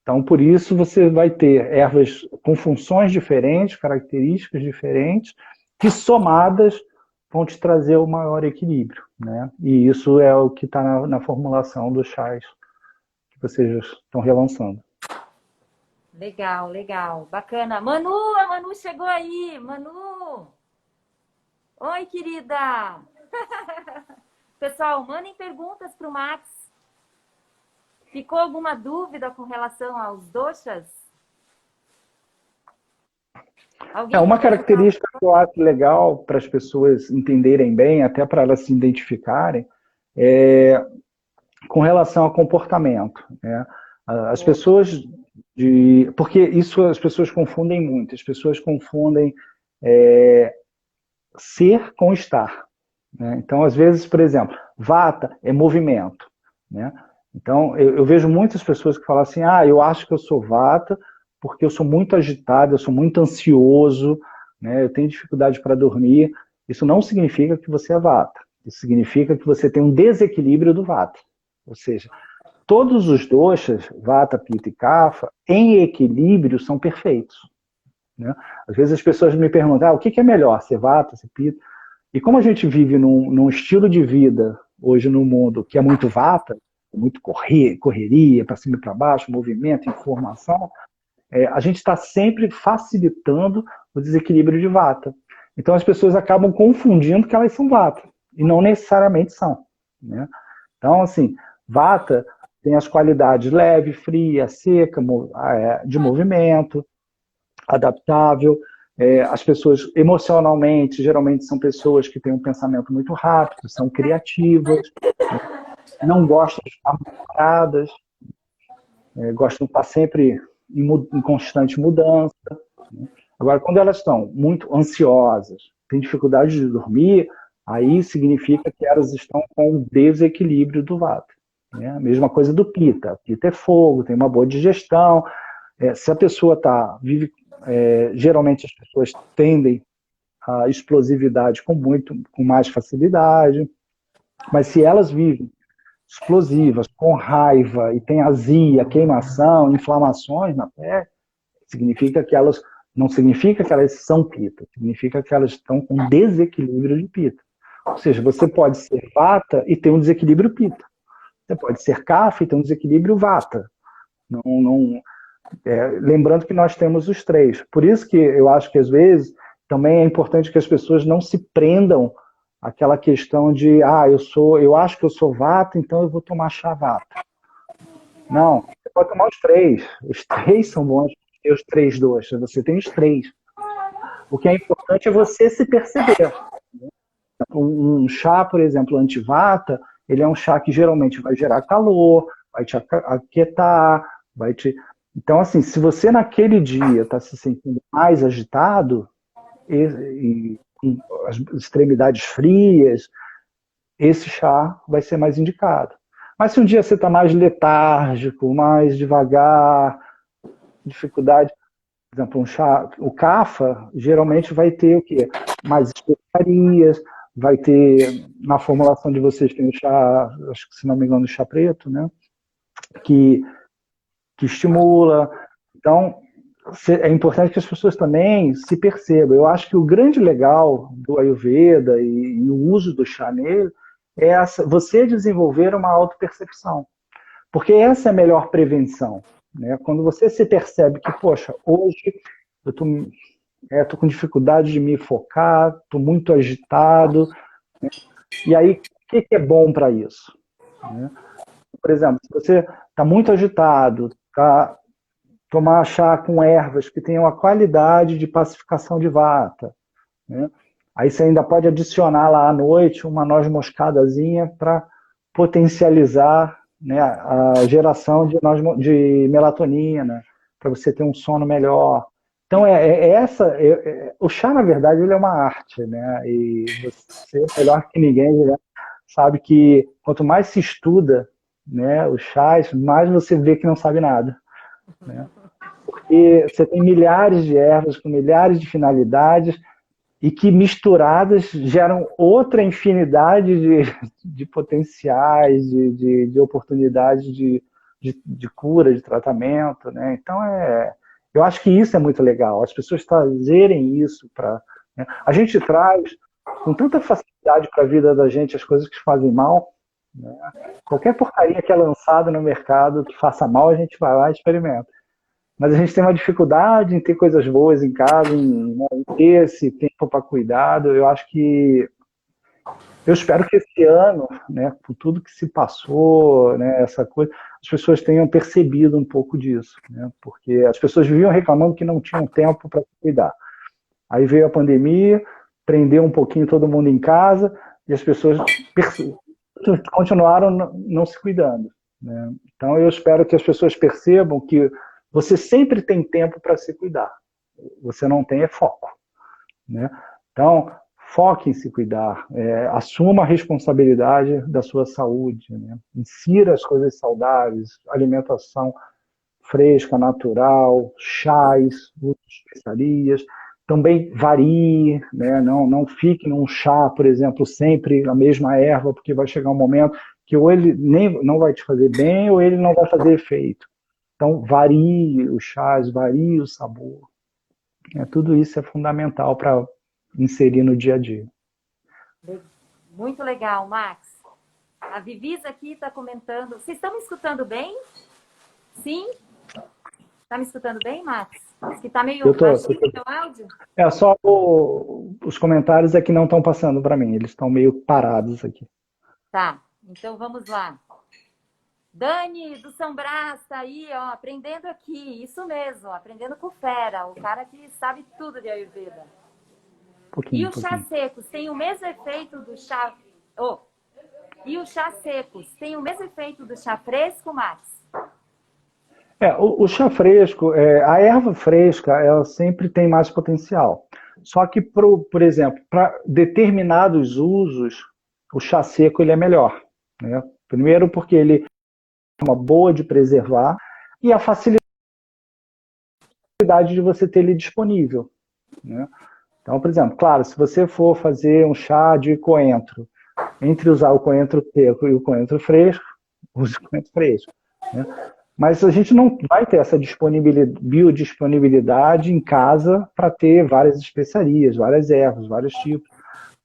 C: Então, por isso, você vai ter ervas com funções diferentes, características diferentes, que somadas vão te trazer o maior equilíbrio, né? E isso é o que está na formulação dos chás que vocês estão relançando.
B: Legal, legal. Bacana. Manu, a Manu chegou aí. Manu! Oi, querida! Pessoal, mandem perguntas para o Max. Ficou alguma dúvida com relação aos doshas?
C: Uma característica que eu acho legal para as pessoas entenderem bem, até para elas se identificarem, é com relação ao comportamento, né? As pessoas porque isso as pessoas confundem muito. As pessoas confundem ser com estar, né? Então, às vezes, por exemplo, vata é movimento, né? Então, eu vejo muitas pessoas que falam assim, eu acho que eu sou vata porque eu sou muito agitado, eu sou muito ansioso, né? Eu tenho dificuldade para dormir. Isso não significa que você é vata. Isso significa que você tem um desequilíbrio do vata. Ou seja, todos os doshas, vata, pitta e kapha, em equilíbrio, são perfeitos, né? Às vezes as pessoas me perguntam, o que é melhor, ser vata, ser pitta? E como a gente vive num estilo de vida, hoje no mundo, que é muito vata, muito correria, para cima e para baixo, movimento, informação, a gente está sempre facilitando o desequilíbrio de vata. Então as pessoas acabam confundindo que elas são vata, e não necessariamente são, né? Então, assim, vata tem as qualidades leve, fria, seca, de movimento, adaptável. As pessoas emocionalmente, geralmente são pessoas que têm um pensamento muito rápido, são criativas, não gostam de estar paradas, gostam de estar sempre em constante mudança. Agora, quando elas estão muito ansiosas, têm dificuldade de dormir, aí significa que elas estão com um desequilíbrio do vata, né? A mesma coisa do pitta. Pitta é fogo, tem uma boa digestão. Se a pessoa vive, geralmente as pessoas tendem à explosividade com mais facilidade, mas se elas vivem explosivas, com raiva, e tem azia, queimação, inflamações na pele, significa que elas Não significa que elas são pita, significa que elas estão com desequilíbrio de pita. Ou seja, você pode ser vata e ter um desequilíbrio pita. Você pode ser kapha e ter um desequilíbrio vata. Lembrando que nós temos os três. Por isso que eu acho que, às vezes, também é importante que as pessoas não se prendam àquela questão de eu acho que eu sou vata, então eu vou tomar chá vata. Não, você pode tomar os três. Os três são bons, os três doshas. Você tem os três. O que é importante é você se perceber. Um chá, por exemplo, antivata, ele é um chá que geralmente vai gerar calor, vai te aquietar, vai te... Então, assim, se você naquele dia está se sentindo mais agitado e com as extremidades frias, esse chá vai ser mais indicado. Mas se um dia você está mais letárgico, mais devagar, dificuldade, por exemplo, um chá, o kapha geralmente vai ter o quê? Mais especiarias, vai ter, na formulação de vocês tem o chá, acho que se não me engano, o chá preto, né? Que estimula. Então, é importante que as pessoas também se percebam. Eu acho que o grande legal do Ayurveda e o uso do chá nele é você desenvolver uma autopercepção. Porque essa é a melhor prevenção. Né? Quando você se percebe que, poxa, hoje eu tô com dificuldade de me focar, estou muito agitado. Né? E aí, o que é bom para isso? Né? Por exemplo, se você está muito agitado, tomar chá com ervas que tenham a qualidade de pacificação de vata. Né? Aí você ainda pode adicionar lá à noite uma noz moscadazinha para potencializar, né, a geração de melatonina, para você ter um sono melhor. Então, o chá, na verdade, ele é uma arte, né? E você, melhor que ninguém, né, sabe que quanto mais se estuda, né, os chás, mais você vê que não sabe nada. Né? Porque você tem milhares de ervas com milhares de finalidades e que misturadas geram outra infinidade de potenciais, de oportunidades de cura, de tratamento. Né? Então, eu acho que isso é muito legal, as pessoas trazerem isso para... Né? A gente traz com tanta facilidade para a vida da gente as coisas que fazem mal. Né? Qualquer porcaria que é lançada no mercado que faça mal, a gente vai lá e experimenta. Mas a gente tem uma dificuldade em ter coisas boas em casa, em ter esse tempo para cuidado. Eu acho que... Eu espero que esse ano, né, com tudo que se passou, né, essa coisa, as pessoas tenham percebido um pouco disso. Né, porque as pessoas viviam reclamando que não tinham tempo para cuidar. Aí veio a pandemia, prendeu um pouquinho todo mundo em casa, e as pessoas continuaram não se cuidando. Né? Então eu espero que as pessoas percebam que você sempre tem tempo para se cuidar. Você não tem foco. Né? Então, foque em se cuidar. Assuma a responsabilidade da sua saúde. Né? Insira as coisas saudáveis, alimentação fresca, natural, chás, especiarias. Também varie. Né? Não fique num chá, por exemplo, sempre a mesma erva, porque vai chegar um momento que ou ele não vai te fazer bem ou ele não vai fazer efeito. Então, varie os chás, varie o sabor. Tudo isso é fundamental para inserir no dia a dia.
B: Muito legal, Max. A Vivis aqui está comentando. Vocês estão me escutando bem? Sim? Está me escutando bem, Max? Que está meio baixinho o seu áudio?
C: Só os comentários é que não estão passando para mim. Eles estão meio parados aqui.
B: Tá, então vamos lá. Dani, do São Brás, tá aí, ó, aprendendo aqui. Isso mesmo, aprendendo com o Fera, o cara que sabe tudo de Ayurveda. E os chás secos tem o mesmo efeito do chá... E os chás secos tem o mesmo efeito do chá fresco, Max?
C: O chá fresco, a erva fresca, ela sempre tem mais potencial. Só que, por exemplo, para determinados usos, o chá seco ele é melhor. Né? Primeiro porque ele uma boa de preservar e a facilidade de você ter ele disponível. Né? Então, por exemplo, claro, se você for fazer um chá de coentro, entre usar o coentro seco e o coentro fresco, use o coentro fresco. Né? Mas a gente não vai ter essa biodisponibilidade em casa para ter várias especiarias, várias ervas, vários tipos.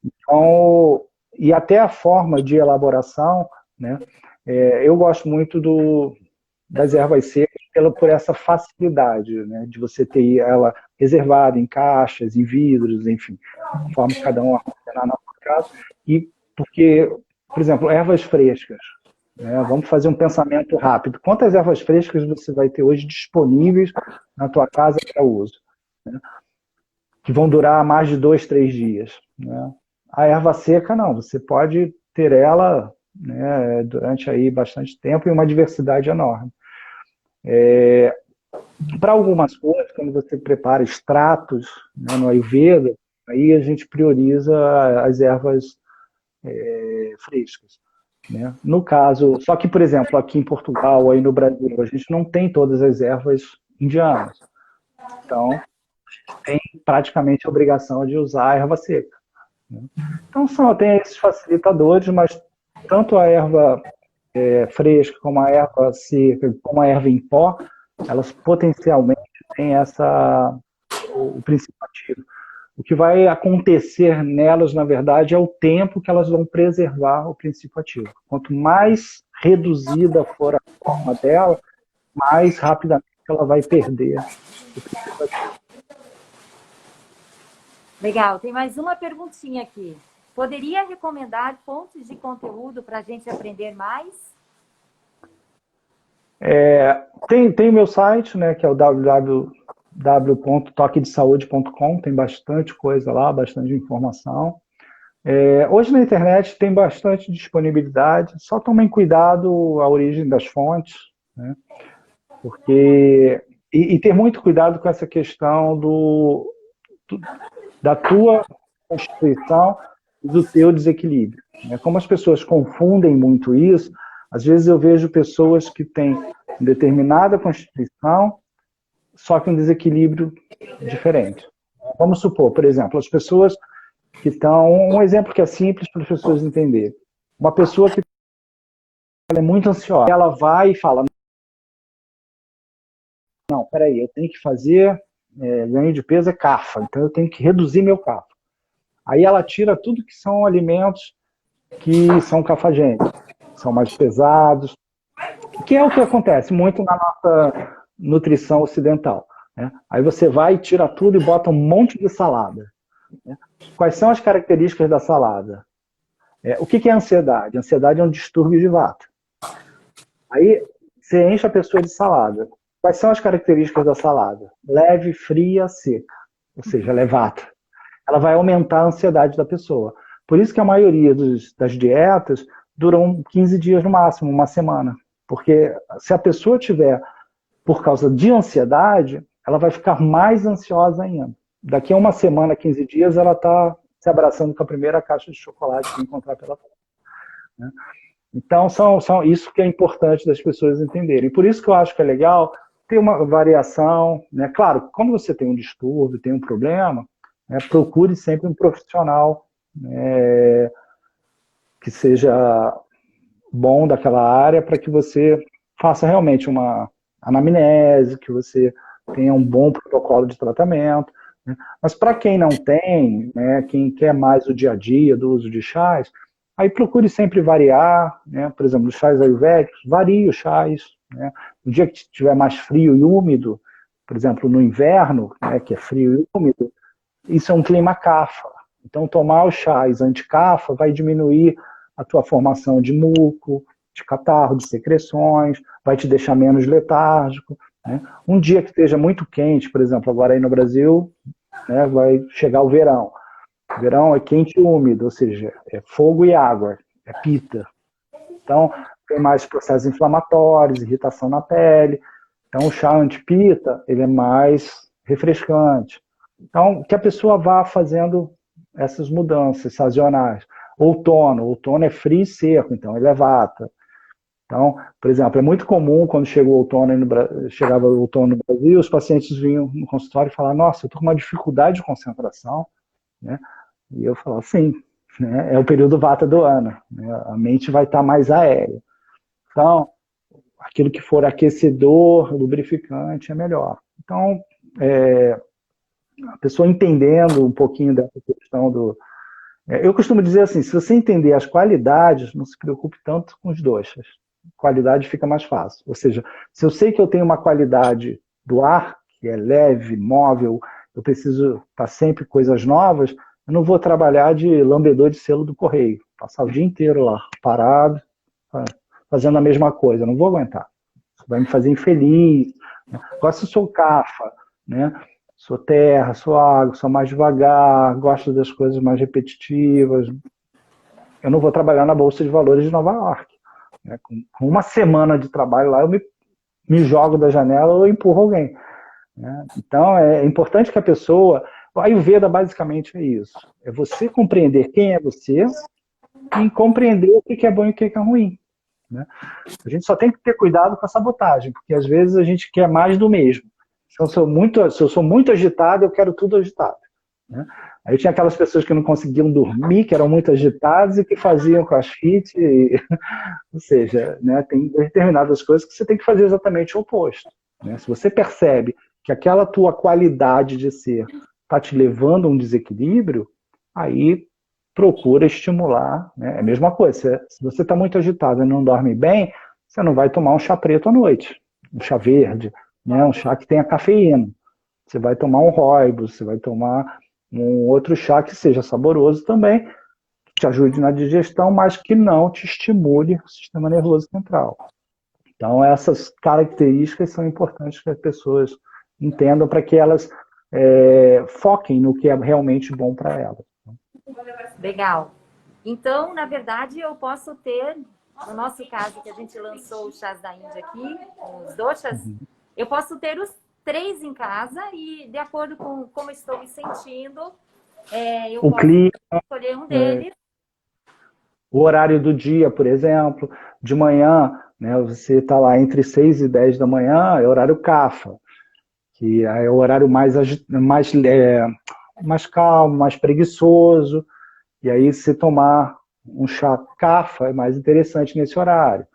C: Então, e até a forma de elaboração, né? Eu gosto muito das ervas secas por essa facilidade, né? De você ter ela reservada em caixas, em vidros, enfim, conforme cada um armazenar na sua casa. E porque, por exemplo, ervas frescas, né? Vamos fazer um pensamento rápido. Quantas ervas frescas você vai ter hoje disponíveis na tua casa para uso, né? Que vão durar mais de 2, 3 dias, né? A erva seca, não. Você pode ter ela, né, durante aí bastante tempo e uma diversidade enorme. Para algumas coisas, quando você prepara extratos, né, no Ayurveda, aí a gente prioriza as ervas frescas, né? No caso, só que, por exemplo, aqui em Portugal, aí no Brasil, a gente não tem todas as ervas indianas. Então, tem praticamente a obrigação de usar a erva seca, né? Então, tem esses facilitadores, mas tanto a erva fresca como a erva seca, como a erva em pó, elas potencialmente têm o princípio ativo. O que vai acontecer nelas, na verdade, é o tempo que elas vão preservar o princípio ativo. Quanto mais reduzida for a forma dela, mais rapidamente ela vai perder o princípio ativo.
B: Legal, tem mais uma perguntinha aqui. Poderia recomendar fontes de conteúdo para a gente aprender mais?
C: Tem o meu site, né, que é o www.toquedesaude.com, tem bastante coisa lá, bastante informação. Hoje na internet tem bastante disponibilidade, só tomem cuidado a origem das fontes, né, porque, e ter muito cuidado com essa questão da tua constituição e do teu desequilíbrio, né? Como as pessoas confundem muito isso, às vezes eu vejo pessoas que têm determinada constituição, só que um desequilíbrio diferente. Vamos supor, por exemplo, as pessoas que estão... Um exemplo que é simples para as pessoas entenderem. Uma pessoa que é muito ansiosa, ela vai e fala: não, peraí, eu tenho que fazer ganho de peso é CAFA, então eu tenho que reduzir meu CAFA. Aí ela tira tudo que são alimentos que são cafagênicos, são mais pesados, que é o que acontece muito na nossa nutrição ocidental, né? Aí você vai, tira tudo e bota um monte de salada, né? Quais são as características da salada? O que é ansiedade? Ansiedade é um distúrbio de vata. Aí você enche a pessoa de salada. Quais são as características da salada? Leve, fria, seca, ou seja, ela é vata. Ela vai aumentar a ansiedade da pessoa. Por isso que a maioria das dietas duram 15 dias no máximo, uma semana. Porque se a pessoa tiver, por causa de ansiedade, ela vai ficar mais ansiosa ainda. Daqui a uma semana, 15 dias, ela está se abraçando com a primeira caixa de chocolate que encontrar pela frente, né? Então, são isso que é importante das pessoas entenderem. E por isso que eu acho que é legal ter uma variação, né? Claro, quando você tem um distúrbio, tem um problema, né, procure sempre um profissional, né, que seja bom daquela área, para que você faça realmente uma anamnese, que você tenha um bom protocolo de tratamento, né? Mas para quem não tem, né, quem quer mais o dia a dia do uso de chás, aí procure sempre variar, né? Por exemplo, os chás ayurvédicos, varie os chás, né? No dia que estiver mais frio e úmido, por exemplo, no inverno, né, que é frio e úmido, isso é um clima CAFA. Então, tomar os chás anti-CAFA vai diminuir a tua formação de muco, de catarro, de secreções, vai te deixar menos letárgico, né? Um dia que esteja muito quente, por exemplo, agora aí no Brasil, né, vai chegar o verão. O verão é quente e úmido, ou seja, é fogo e água, é pita. Então, tem mais processos inflamatórios, irritação na pele. Então, o chá anti-pita, ele é mais refrescante. Então, que a pessoa vá fazendo essas mudanças sazonais. Outono é frio e seco, então ele é vata. Então, por exemplo, é muito comum quando chega o outono chegava o outono no Brasil, os pacientes vinham no consultório e falavam: nossa, eu estou com uma dificuldade de concentração, né? E eu falava: sim, né? É o período vata do ano, né? A mente vai estar mais aérea. Então, aquilo que for aquecedor, lubrificante, é melhor. Então, a pessoa entendendo um pouquinho dessa questão eu costumo dizer assim, se você entender as qualidades, não se preocupe tanto com os doxas. Qualidade fica mais fácil. Ou seja, se eu sei que eu tenho uma qualidade do ar, que é leve, móvel, eu preciso estar sempre coisas novas, eu não vou trabalhar de lambedor de selo do correio. Passar o dia inteiro lá, parado, fazendo a mesma coisa. Eu não vou aguentar. Isso vai me fazer infeliz. Gosto, sou cafa, né? Sou terra, sou água, sou mais devagar, gosto das coisas mais repetitivas. Eu não vou trabalhar na Bolsa de Valores de Nova York. Né? Com uma semana de trabalho lá, eu me jogo da janela ou empurro alguém. Né? Então, é importante que a pessoa... O Ayurveda, basicamente, é isso. É você compreender quem é você e compreender o que é bom e o que é ruim. Né? A gente só tem que ter cuidado com a sabotagem, porque às vezes a gente quer se do mesmo. Se eu sou muito agitado, eu quero tudo agitado. Né? Aí tinha aquelas pessoas que não conseguiam dormir, que eram muito agitadas e que faziam crossfit. Ou seja, né, tem determinadas coisas que você tem que fazer exatamente o oposto. Né? Se você percebe que aquela tua qualidade de ser está te levando a um desequilíbrio, aí procura estimular. Né? É a mesma coisa. Se você está muito agitado e não dorme bem, você não vai tomar um chá preto à noite, um chá verde, né? Um chá que tenha cafeína. Você vai tomar um rooibos, você vai tomar um outro chá que seja saboroso também, que te ajude na digestão, mas que não te estimule o sistema nervoso central. Então, essas características são importantes que as pessoas entendam para que elas foquem no que é realmente bom para elas.
B: Legal. Então, na verdade, eu posso ter, no nosso caso, que a gente lançou os chás da Índia aqui, os doshas, eu posso ter os 3 em casa e, de acordo com como estou me sentindo, eu posso escolher um deles.
C: O horário do dia, por exemplo, de manhã, né, você está lá entre 6 e 10 da manhã, é horário CAFA, que é o horário mais calmo, mais preguiçoso, e aí se tomar um chá CAFA é mais interessante nesse horário.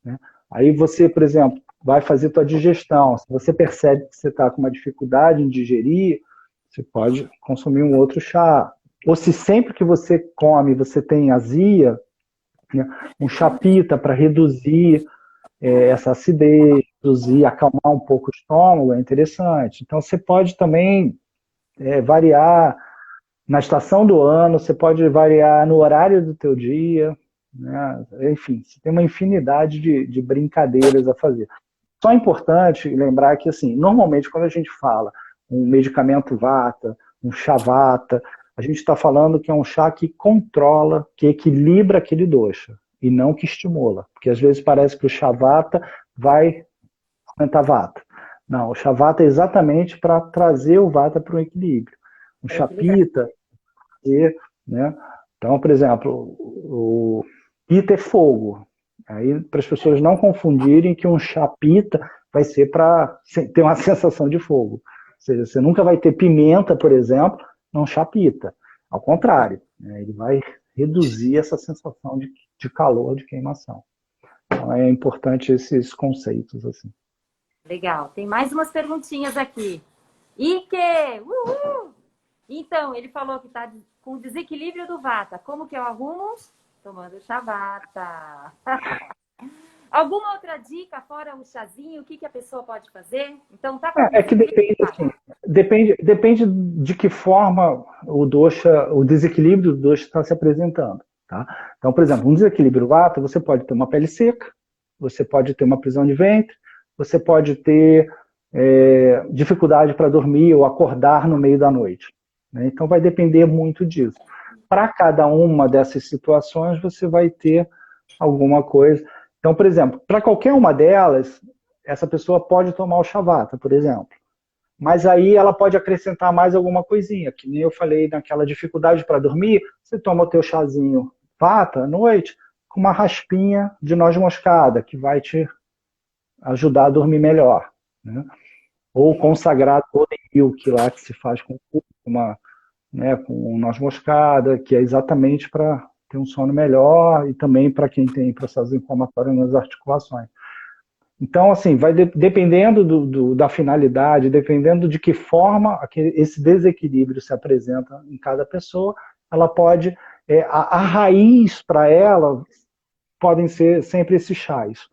C: Né? Aí você, por exemplo, vai fazer tua digestão. Se você percebe que você está com uma dificuldade em digerir, você pode consumir um outro chá. Ou se sempre que você come você tem azia, né, um chá pita para reduzir essa acidez, reduzir, acalmar um pouco o estômago, é interessante. Então você pode também variar na estação do ano, você pode variar no horário do teu dia, né? Enfim, você tem uma infinidade de brincadeiras a fazer. Só é importante lembrar que, assim, normalmente quando a gente fala um medicamento vata, um chá vata, a gente está falando que é um chá que controla, que equilibra aquele dosha, e não que estimula. Porque às vezes parece que o chá vata vai aumentar vata. Não, o chá vata é exatamente para trazer o vata para um equilíbrio. Um chá pita, né? Então, por exemplo, o pita é fogo. Aí, para as pessoas não confundirem que um chá pita vai ser para ter uma sensação de fogo. Ou seja, você nunca vai ter pimenta, por exemplo, num chá pita. Ao contrário, né? Ele vai reduzir essa sensação de calor, de queimação. Então, é importante esses conceitos, assim.
B: Legal. Tem mais umas perguntinhas aqui. Ike! Uhul! Então, ele falou que está com desequilíbrio do vata. Como que eu arrumo? Tomando chá vata. Alguma outra dica fora o chazinho? O que a pessoa pode fazer? Então, tá com
C: que depende, assim, depende de que forma o desequilíbrio do dosha está se apresentando. Tá? Então, por exemplo, um desequilíbrio vata, você pode ter uma pele seca, você pode ter uma prisão de ventre, você pode ter dificuldade para dormir ou acordar no meio da noite. Né? Então, vai depender muito disso. Para cada uma dessas situações, você vai ter alguma coisa. Então, por exemplo, para qualquer uma delas, essa pessoa pode tomar o chá vata, por exemplo. Mas aí ela pode acrescentar mais alguma coisinha, que nem eu falei naquela dificuldade para dormir, você toma o teu chazinho vata à noite com uma raspinha de noz moscada, que vai te ajudar a dormir melhor. Né? Ou consagrado golden milk lá, que se faz com cúrcuma, né, com noz moscada, que é exatamente para ter um sono melhor e também para quem tem processo inflamatório nas articulações. Então, assim, vai dependendo da finalidade, dependendo de que forma esse desequilíbrio se apresenta em cada pessoa, ela pode, a raiz para ela podem ser sempre esses chás,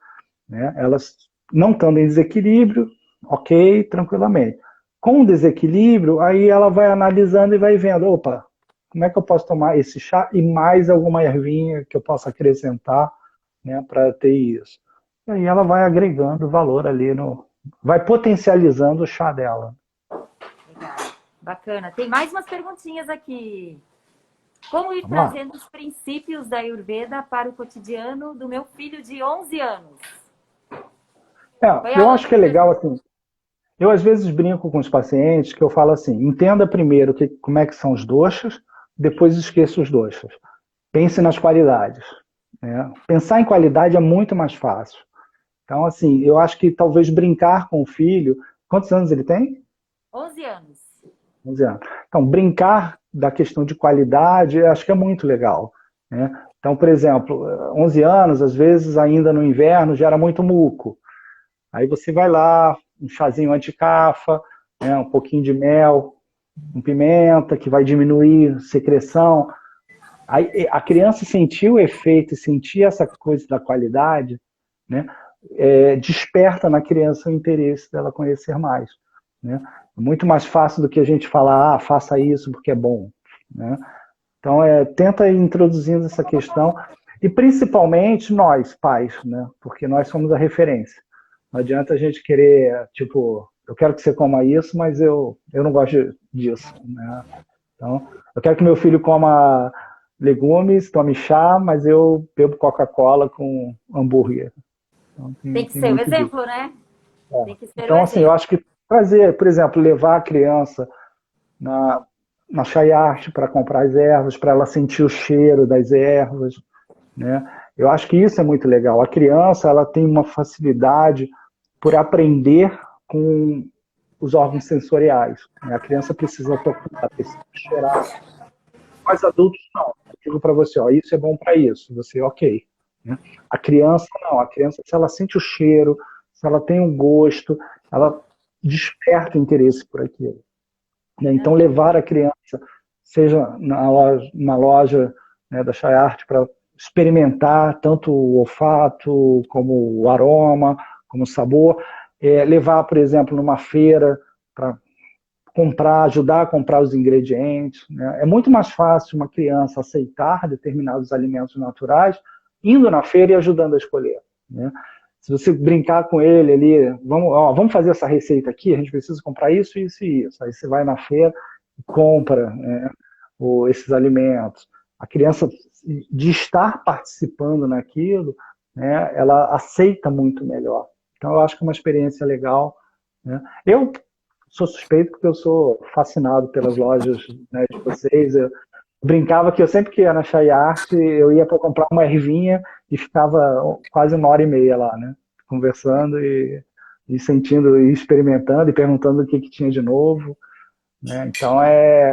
C: né? Elas não estando em desequilíbrio, ok, tranquilamente. Com desequilíbrio, aí ela vai analisando e vai vendo, opa, como é que eu posso tomar esse chá e mais alguma ervinha que eu possa acrescentar, né, para ter isso. E aí ela vai agregando valor ali, vai potencializando o chá dela.
B: Legal. Bacana. Tem mais umas perguntinhas aqui. Como ir
C: Vamos lá.
B: trazendo os princípios da Ayurveda para o cotidiano do meu filho de 11 anos?
C: Eu acho que é legal, assim, eu às vezes brinco com os pacientes que eu falo assim, entenda primeiro como é que são os doshas, depois esqueça os doshas. Pense nas qualidades, né? Pensar em qualidade é muito mais fácil. Então, assim, eu acho que talvez brincar com o filho... Quantos anos ele tem?
B: 11 anos.
C: 11 anos. Então, brincar da questão de qualidade, eu acho que é muito legal, né? Então, por exemplo, 11 anos, às vezes, ainda no inverno, gera muito muco. Aí você vai lá, um chazinho anti-cafa, né, um pouquinho de mel, um pimenta, que vai diminuir a secreção. Aí, a criança sentir o efeito e sentir essa coisa da qualidade, né, desperta na criança o interesse dela conhecer mais, né? É muito mais fácil do que a gente falar, faça isso porque é bom, né? Então, tenta ir introduzindo essa questão, e principalmente nós, pais, né? Porque nós somos a referência. Não adianta a gente querer, tipo, eu quero que você coma isso, mas eu não gosto disso, né? Então, eu quero que meu filho coma legumes, tome chá, mas eu bebo Coca-Cola com hambúrguer. Então,
B: tem que ser o exemplo, né? Tem que ser
C: então,
B: o
C: assim,
B: exemplo.
C: eu acho que trazer, por exemplo, levar a criança na Chai Art para comprar as ervas, para ela sentir o cheiro das ervas, né? Eu acho que isso é muito legal. A criança, ela tem uma facilidade por aprender com os órgãos sensoriais, né? A criança precisa tocar, precisa cheirar. Mas adultos não. Eu digo para você, ó, isso é bom para isso. Você, ok, né? A criança não. A criança, se ela sente o cheiro, se ela tem um gosto, ela desperta interesse por aquilo, né? Então, levar a criança, seja na loja, né, da Chai Art, para experimentar tanto o olfato, como o aroma, como o sabor. Levar, por exemplo, numa feira para comprar, ajudar a comprar os ingredientes, né? É muito mais fácil uma criança aceitar determinados alimentos naturais indo na feira e ajudando a escolher, né? Se você brincar com ele ali, vamos fazer essa receita aqui, a gente precisa comprar isso, isso e isso. Aí você vai na feira e compra, né, esses alimentos. A criança, de estar participando naquilo, né, ela aceita muito melhor. Então, eu acho que é uma experiência legal, né? Eu sou suspeito porque eu sou fascinado pelas lojas, né, de vocês. Eu brincava que eu sempre que ia na Chai Art, eu ia para comprar uma ervinha e ficava quase 1h30 lá, né? Conversando e sentindo, e experimentando e perguntando o que tinha de novo, né? Então,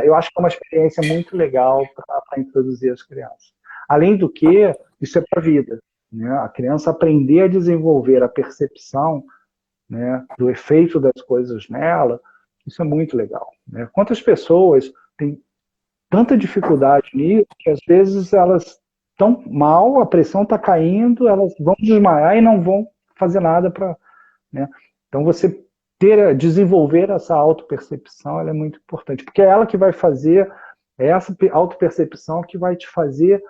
C: eu acho que é uma experiência muito legal para introduzir as crianças. Além do que, isso é para a vida, né? A criança aprender a desenvolver a percepção, né, do efeito das coisas nela, isso é muito legal, né? Quantas pessoas têm tanta dificuldade nisso que às vezes elas estão mal, a pressão está caindo, elas vão desmaiar e não vão fazer nada para, né? Então você desenvolver essa autopercepção, ela é muito importante, porque é ela que vai fazer, essa autopercepção que vai te fazer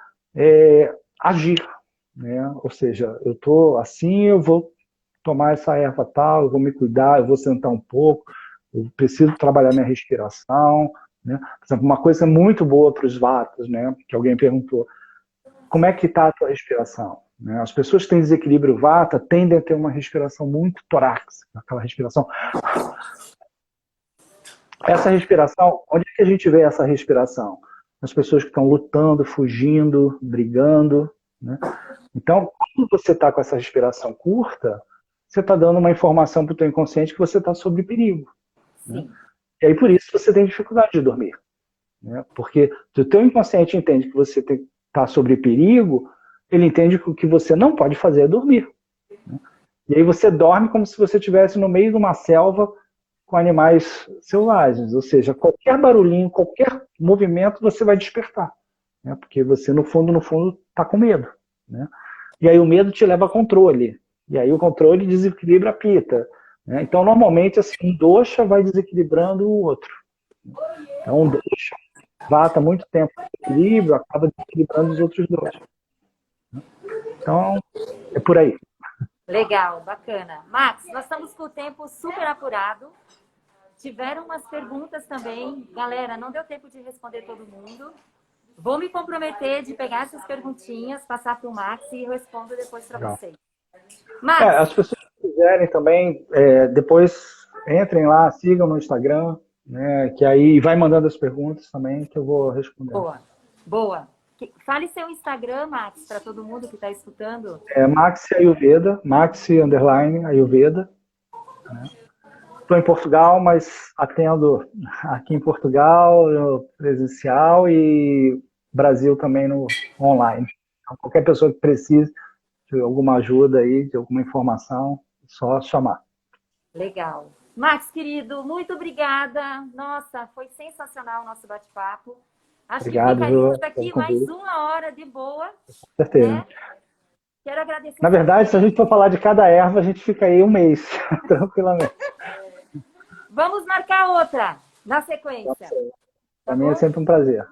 C: agir, né? Ou seja, eu estou assim, eu vou tomar essa erva tal, eu vou me cuidar, eu vou sentar um pouco, eu preciso trabalhar minha respiração, né? Por exemplo, uma coisa muito boa para os vatas, né, que alguém perguntou, como é que está a tua respiração? Né? As pessoas que têm desequilíbrio vata tendem a ter uma respiração muito torácica, aquela respiração. Essa respiração, onde é que a gente vê essa respiração? As pessoas que estão lutando, fugindo, brigando, né? Então, quando você está com essa respiração curta, você está dando uma informação para o teu inconsciente que você está sob perigo, né? E aí, por isso, você tem dificuldade de dormir, né? Porque se o teu inconsciente entende que você está sob perigo, ele entende que o que você não pode fazer é dormir, né? E aí você dorme como se você estivesse no meio de uma selva com animais selvagens. Ou seja, qualquer barulhinho, qualquer movimento, você vai despertar. Né? Porque você, no fundo, está com medo. Né? E aí o medo te leva a controle. E aí o controle desequilibra a pita. Né? Então, normalmente, assim, um dosha vai desequilibrando o outro. Então, um dosha vata muito tempo no equilíbrio, acaba desequilibrando os outros dois. Então, é por aí.
B: Legal, bacana. Max, nós estamos com o tempo super apurado. Tiveram umas perguntas também. Galera, não deu tempo de responder todo mundo. Vou me comprometer de pegar essas perguntinhas, passar para o Max e eu respondo depois para vocês. Max,
C: as pessoas que quiserem também, depois entrem lá, sigam no Instagram, né, que aí vai mandando as perguntas também, que eu vou responder.
B: boa, boa. Fale seu Instagram, Max, para todo mundo que está escutando.
C: É Maxi Ayurveda, Maxi_Ayurveda. Estou em Portugal, mas atendo aqui em Portugal, presencial, e Brasil também no online. Então, qualquer pessoa que precise de alguma ajuda aí, de alguma informação, é só chamar.
B: Legal. Max, querido, muito obrigada. Nossa, foi sensacional o nosso bate-papo. Acho
C: Obrigado,
B: que
C: Ju,
B: ficaria aqui
C: pelo
B: mais
C: convite.
B: uma hora de boa.
C: Com certeza.
B: Né? Quero agradecer.
C: Na verdade, se a gente for falar de cada erva, a gente fica aí um mês, tranquilamente.
B: Vamos marcar outra na sequência.
C: Para mim é sempre um prazer.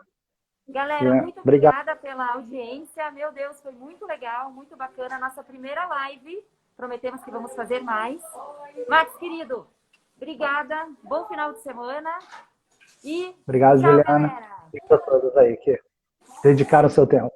B: Galera, muito obrigada pela audiência. Meu Deus, foi muito legal, muito bacana. Nossa primeira live. Prometemos que vamos fazer mais. Max, querido, obrigada. Bom final de semana. E
C: obrigado,
B: tchau,
C: Juliana.
B: galera.
C: E para todos aí que dedicaram o seu tempo.